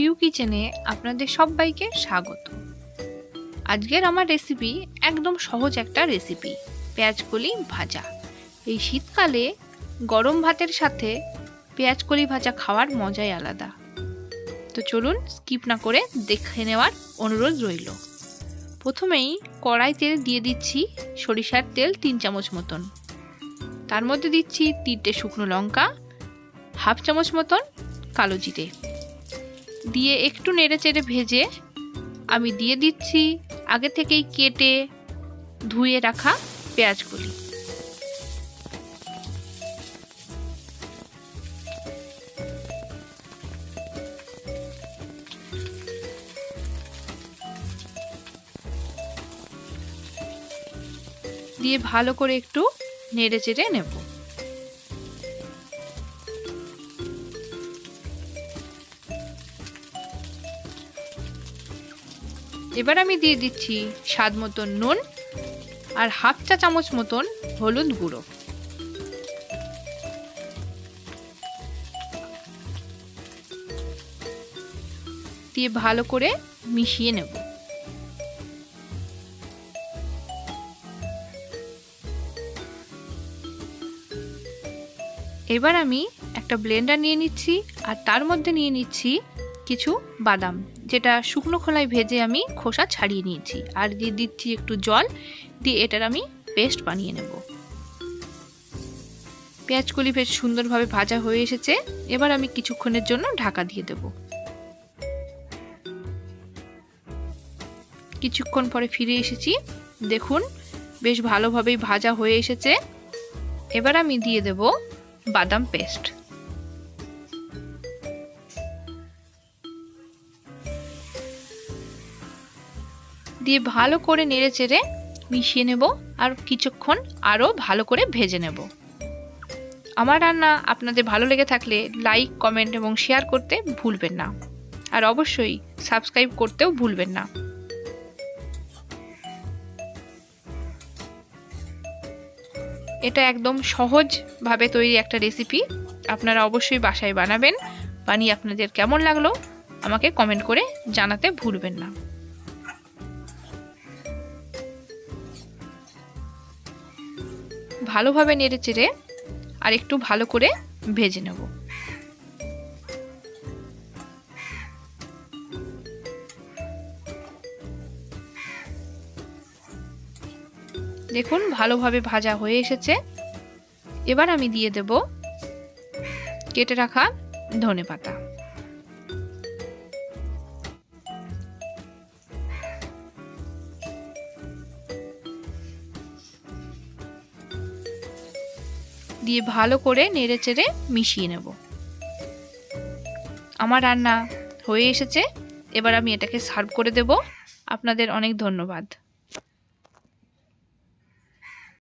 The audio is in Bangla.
পিউ কিচেনে আপনাদের সবাইকে স্বাগত। আজকের আমার রেসিপি একদম সহজ একটা রেসিপি, পেঁয়াজকলি ভাজা। এই শীতকালে গরম ভাতের সাথে পেঁয়াজকলি ভাজা খাওয়ার মজাই আলাদা। তো চলুন স্কিপ না করে দেখে নেওয়ার অনুরোধ রইল। প্রথমেই কড়াইতে দিয়ে দিচ্ছি সরিষার তেল 3 চামচ মতন। তার মধ্যে দিচ্ছি 3টে শুকনো লঙ্কা, হাফ চামচ মতন কালো জিরে দিয়ে একটু নেড়েচেড়ে ভেজে আমি দিয়ে দিচ্ছি আগে থেকেই কেটে ধুয়ে রাখা পেঁয়াজকলি। দিয়ে ভালো করে একটু নেড়েচেড়ে নেব। এবার আমি দিয়ে দিচ্ছি স্বাদ মতন নুন আর হাফ চা চামচ মতন হলুদ গুঁড়ো। দিয়ে ভালো করে মিশিয়ে নেব। এবার আমি একটা ব্লেন্ডার নিয়ে নিচ্ছি আর তার মধ্যে নিয়ে নিচ্ছি কিছু বাদাম, যেটা শুকনো খোলায় ভেজে আমি খোসা ছাড়িয়ে নিয়েছি, আর দিয়ে দিচ্ছি একটু জল দিয়ে এটার আমি পেস্ট বানিয়ে নেব। পেঁয়াজকলি বেশ সুন্দরভাবে ভাজা হয়ে এসেছে। এবার আমি কিছুক্ষণের জন্য ঢাকা দিয়ে দেব। কিছুক্ষণ পরে ফিরে এসেছি, দেখুন বেশ ভালোভাবেই ভাজা হয়ে এসেছে। এবার আমি দিয়ে দেব বাদাম পেস্ট। দিয়ে ভালো করে নেড়েচেড়ে মিশিয়ে নেব আর কিছুক্ষণ আরও ভালো করে ভেজে নেব। আমার রান্না আপনাদের ভালো লেগে থাকলে লাইক, কমেন্ট এবং শেয়ার করতে ভুলবেন না, আর অবশ্যই সাবস্ক্রাইব করতেও ভুলবেন না। এটা একদম সহজভাবে তৈরি একটা রেসিপি, আপনারা অবশ্যই বাসায় বানাবেন। বানিয়ে আপনাদের কেমন লাগলো আমাকে কমেন্ট করে জানাতে ভুলবেন না। ভালোভাবে নেড়েচেড়ে আর একটু ভালো করে ভেজে নেব। দেখুন ভালোভাবে ভাজা হয়ে এসেছে। এবার আমি দিয়ে দেব কেটে রাখা ধনেপাতা। দিয়ে ভালো করে নেড়েচেড়ে মিশিয়ে নেব। আমার রান্না হয়ে এসেছে। এবার আমি এটাকে সার্ভ করে দেব। আপনাদের অনেক ধন্যবাদ।